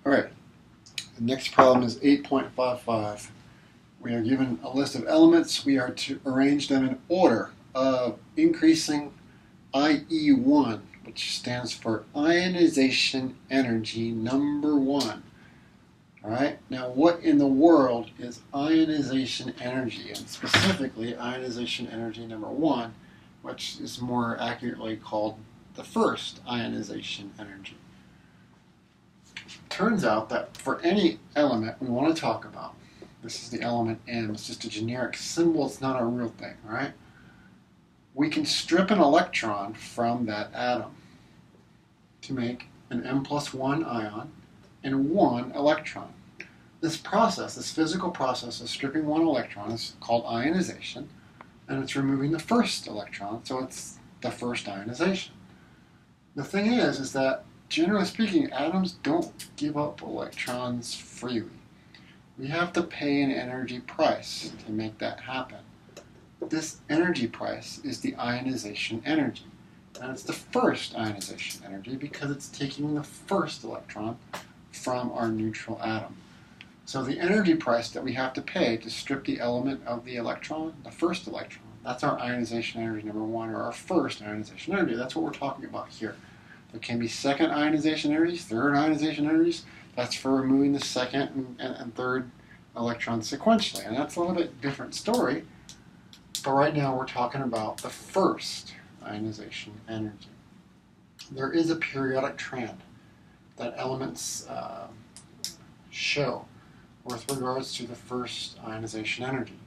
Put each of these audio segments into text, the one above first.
All right, the next problem is 8.55. We are given a list of elements. We are to arrange them in order of increasing IE1, which stands for ionization energy number 1. All right, now what in the world is ionization energy, and specifically ionization energy number 1, which is more accurately called the first ionization energy? Turns out that for any element we want to talk about, this is the element M, it's just a generic symbol, it's not a real thing, right? We can strip an electron from that atom to make an M+1 ion and 1 electron. This process, this physical process of stripping 1 electron is called ionization, and it's removing the first electron, so it's the first ionization. The thing is that generally speaking, atoms don't give up electrons freely. We have to pay an energy price to make that happen. This energy price is the ionization energy. And it's the first ionization energy because it's taking the first electron from our neutral atom. So the energy price that we have to pay to strip the element of the electron, the first electron, that's our ionization energy number 1, or our first ionization energy. That's what we're talking about here. There can be second ionization energies, third ionization energies. That's for removing the second and third electrons sequentially. And that's a little bit different story. But right now we're talking about the first ionization energy. There is a periodic trend that elements show with regards to the first ionization energy.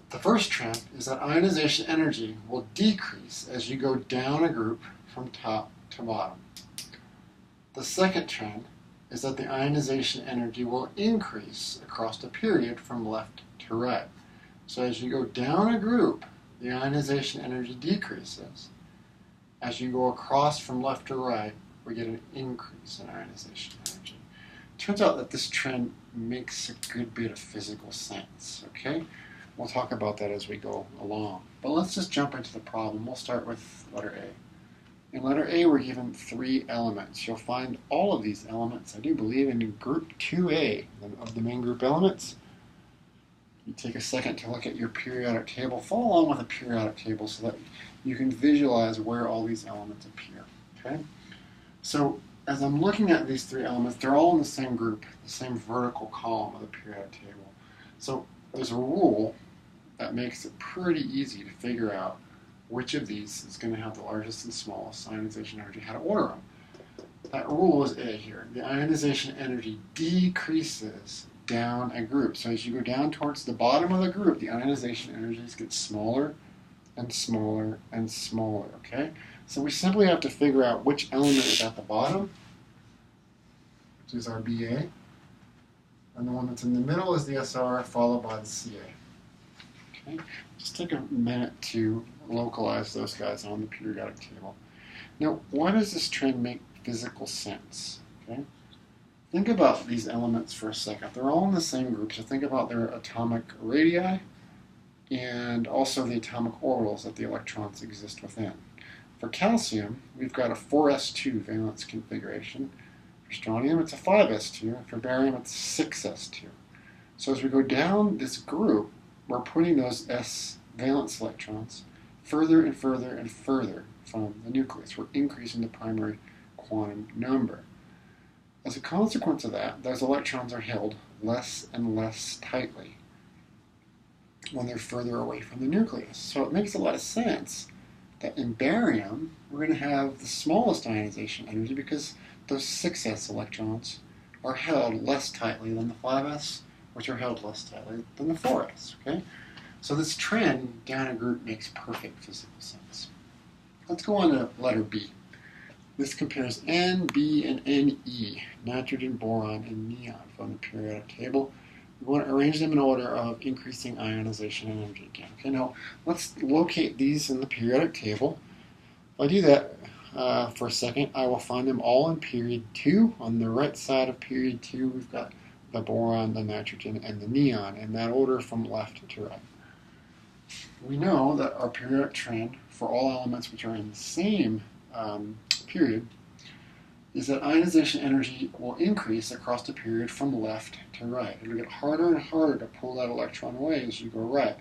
The first trend is that ionization energy will decrease as you go down a group from top to bottom. The second trend is that the ionization energy will increase across the period from left to right. So as you go down a group, the ionization energy decreases. As you go across from left to right, we get an increase in ionization energy. Turns out that this trend makes a good bit of physical sense, okay? We'll talk about that as we go along. But let's just jump into the problem. We'll start with letter A. In letter A, we're given 3 elements. You'll find all of these elements, I do believe, in group 2A of the main group elements. You take a second to look at your periodic table. Follow along with a periodic table so that you can visualize where all these elements appear. Okay? So as I'm looking at these 3 elements, they're all in the same group, the same vertical column of the periodic table. So there's a rule that makes it pretty easy to figure out which of these is going to have the largest and smallest ionization energy, how to order them. That rule is A here. The ionization energy decreases down a group. So as you go down towards the bottom of the group, the ionization energies get smaller and smaller and smaller, okay? So we simply have to figure out which element is at the bottom, which is our BA, and the one that's in the middle is the SR, followed by the CA. Okay? Just take a minute to localize those guys on the periodic table. Now, why does this trend make physical sense? Okay? Think about these elements for a second. They're all in the same group, so think about their atomic radii and also the atomic orbitals that the electrons exist within. For calcium, we've got a 4s2 valence configuration. For strontium, it's a 5s2, and for barium, it's 6s2. So as we go down this group, we're putting those s valence electrons further and further and further from the nucleus. We're increasing the primary quantum number. As a consequence of that, those electrons are held less and less tightly when they're further away from the nucleus. So it makes a lot of sense that in barium, we're going to have the smallest ionization energy because those 6s electrons are held less tightly than the 5s, which are held less tightly than the 4s, okay? So this trend down a group makes perfect physical sense. Let's go on to letter B. This compares N, B, and Ne, nitrogen, boron, and neon from the periodic table. We want to arrange them in order of increasing ionization energy again. Okay, now let's locate these in the periodic table. If I do that for a second, I will find them all in period 2. On the right side of period 2, we've got the boron, the nitrogen, and the neon, in that order from left to right. We know that our periodic trend for all elements which are in the same period is that ionization energy will increase across the period from left to right. It'll get harder and harder to pull that electron away as you go right.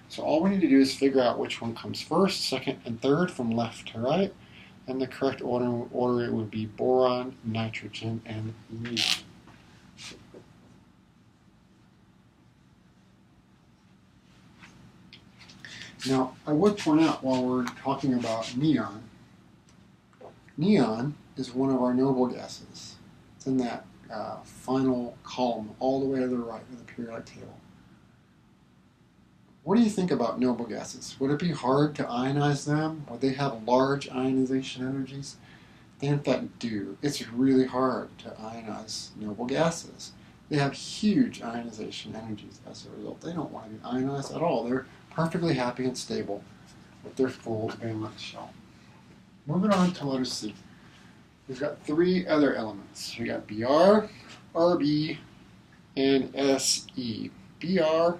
So all we need to do is figure out which one comes first, second, and third from left to right. And the correct order would be boron, nitrogen, and neon. Now, I would point out while we're talking about neon, neon is one of our noble gases. It's in that final column all the way to the right of the periodic table. What do you think about noble gases? Would it be hard to ionize them? Would they have large ionization energies? They in fact do. It's really hard to ionize noble gases. They have huge ionization energies as a result. They don't want to be ionized at all. They're perfectly happy and stable with their full valence shell. Moving on to letter C. We've got three other elements. We got Br, Rb, and Se. Br,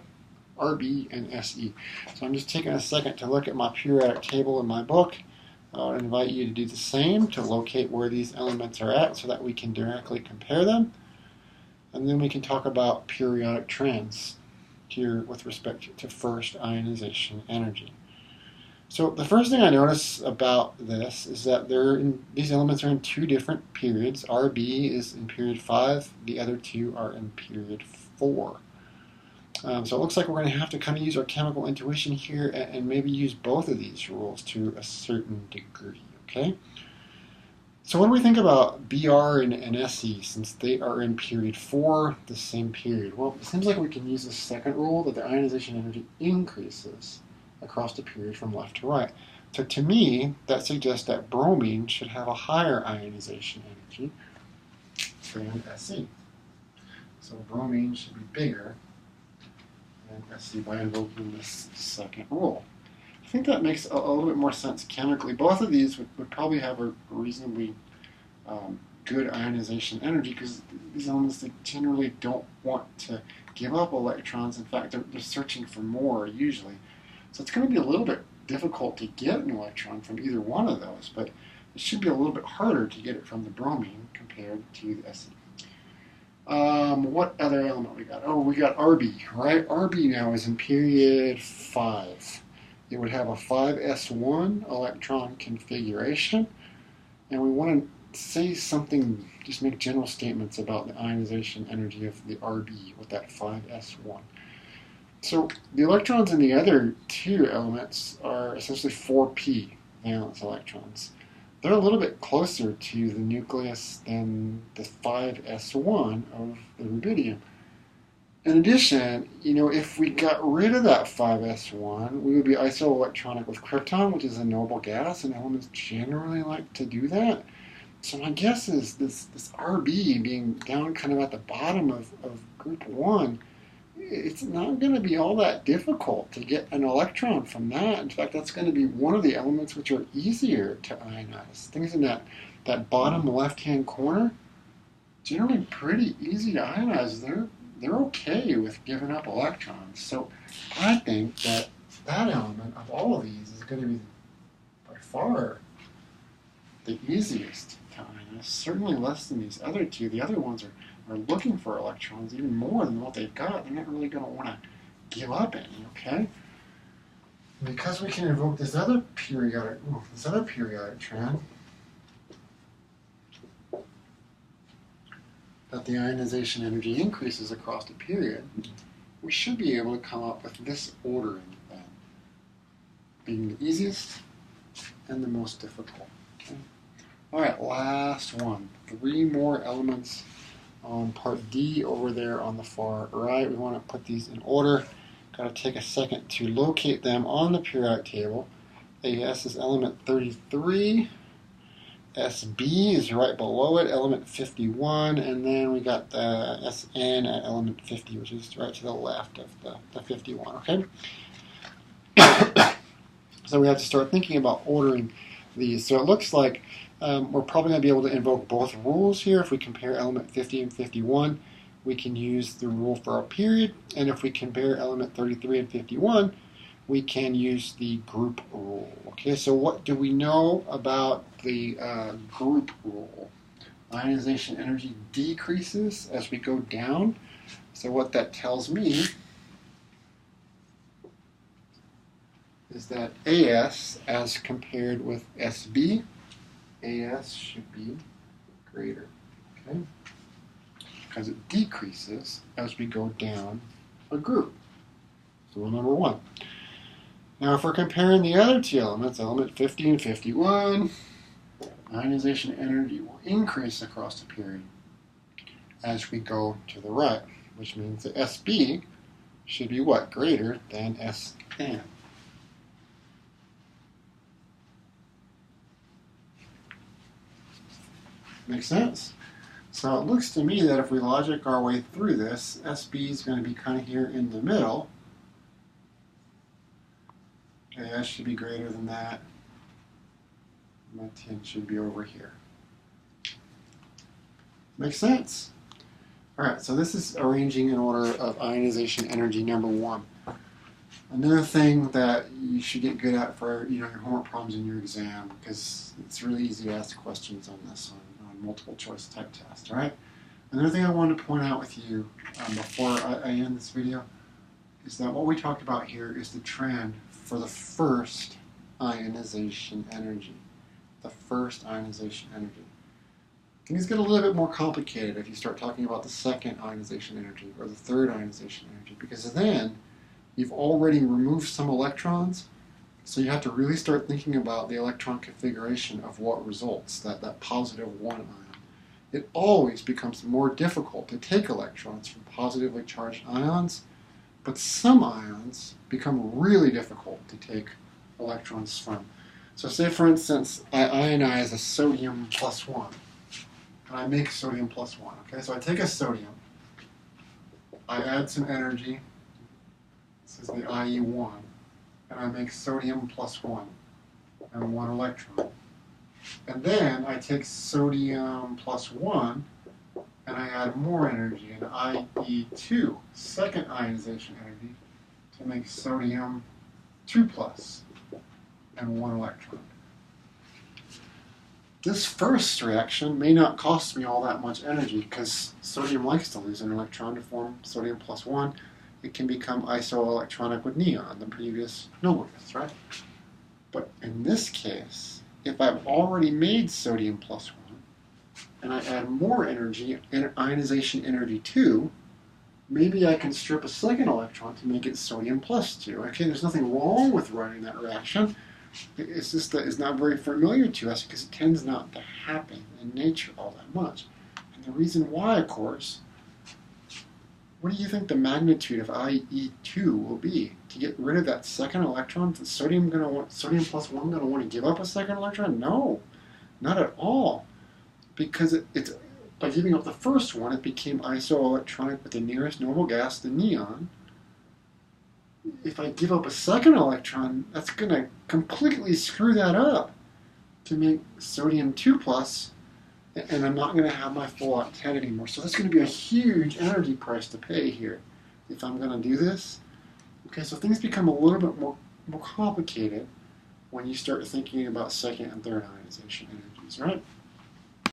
Rb, and Se. So I'm just taking a second to look at my periodic table in my book. I would invite you to do the same to locate where these elements are at so that we can directly compare them. And then we can talk about periodic trends here with respect to first ionization energy. So the first thing I notice about this is that these elements are in two different periods. Rb is in period 5, the other two are in period 4. So it looks like we're going to have to kind of use our chemical intuition here and maybe use both of these rules to a certain degree, okay? So what do we think about Br and Se since they are in period 4, the same period? Well, it seems like we can use the second rule that the ionization energy increases across the period from left to right. So to me, that suggests that bromine should have a higher ionization energy than Se. So bromine should be bigger than Se by invoking this second rule. I think that makes a little bit more sense chemically. Both of these would probably have a reasonably good ionization energy because these elements, they generally don't want to give up electrons. In fact, they're searching for more usually. So it's going to be a little bit difficult to get an electron from either one of those, but it should be a little bit harder to get it from the bromine compared to the Se. What other element we got? Oh, we got Rb, right? Rb now is in period 5. It would have a 5s1 electron configuration, and we want to say something, just make general statements about the ionization energy of the Rb with that 5s1. So the electrons in the other two elements are essentially 4p valence electrons. They're a little bit closer to the nucleus than the 5s1 of the rubidium. In addition, if we got rid of that 5s1, we would be isoelectronic with krypton, which is a noble gas, and elements generally like to do that. So my guess is this Rb being down kind of at the bottom of group 1, it's not going to be all that difficult to get an electron from that. In fact, that's going to be one of the elements which are easier to ionize. Things in that bottom left-hand corner, generally pretty easy to ionize. They're okay with giving up electrons. So I think that element of all of these is going to be by far the easiest to ionize. Certainly less than these other two. The other ones are looking for electrons even more than what they've got. They're not really going to want to give up any, okay? Because we can invoke this other periodic trend, that the ionization energy increases across the period, we should be able to come up with this ordering then, being the easiest and the most difficult. Okay? All right, last one. 3 more elements on part D over there on the far right. We want to put these in order. Got to take a second to locate them on the periodic table. AS is element 33. SB is right below it, element 51, and then we got the SN at element 50, which is right to the left of the 51, okay? So we have to start thinking about ordering these. So it looks like we're probably going to be able to invoke both rules here. If we compare element 50 and 51, we can use the rule for our period, and if we compare element 33 and 51, we can use the group rule. Okay, so what do we know about the group rule? ionization energy decreases as we go down. So what that tells me is that AS as compared with SB, AS should be greater, okay? Because it decreases as we go down a group. So rule number 1. Now if we're comparing the other two elements, element 50 and 51, ionization energy will increase across the period as we go to the right, which means that SB should be what? Greater than SN. Makes sense? So it looks to me that if we logic our way through this, SB is going to be kind of here in the middle. AS should be greater than that. My 10 should be over here. Makes sense? Alright, so this is arranging in order of ionization energy number 1. Another thing that you should get good at for your homework problems in your exam, because it's really easy to ask questions on this on multiple choice type test. Alright? Another thing I wanted to point out with you before I end this video is that what we talked about here is the trend for the first ionization energy. The first ionization energy. Things get a little bit more complicated if you start talking about the second ionization energy or the third ionization energy, because then you've already removed some electrons, so you have to really start thinking about the electron configuration of what results, that positive 1 ion. It always becomes more difficult to take electrons from positively charged ions, but some ions become really difficult to take electrons from. So say, for instance, I ionize a sodium plus 1, and I make sodium plus 1. Okay, so I take a sodium, I add some energy, this is the IE1, and I make sodium plus 1 and 1 electron. And then I take sodium plus 1 and I add more energy, an IE2, second ionization energy, to make sodium 2 plus and 1 electron. This first reaction may not cost me all that much energy because sodium likes to lose an electron to form sodium plus 1. It can become isoelectronic with neon, the previous noble gas, right? But in this case, if I've already made sodium plus 1, and I add more energy, ionization energy 2, maybe I can strip a second electron to make it sodium plus 2. Okay, there's nothing wrong with running that reaction. It's just that it's not very familiar to us because it tends not to happen in nature all that much. And the reason why, of course, what do you think the magnitude of IE2 will be? To get rid of that second electron, is sodium plus 1 going to want to give up a second electron? No, not at all. Because it's by giving up the first one, it became isoelectronic with the nearest noble gas, the neon. If I give up a second electron, that's going to completely screw that up to make sodium 2 plus, and I'm not going to have my full octet anymore. So that's going to be a huge energy price to pay here if I'm going to do this. Okay, so things become a little bit more complicated when you start thinking about second and third ionization energies, right?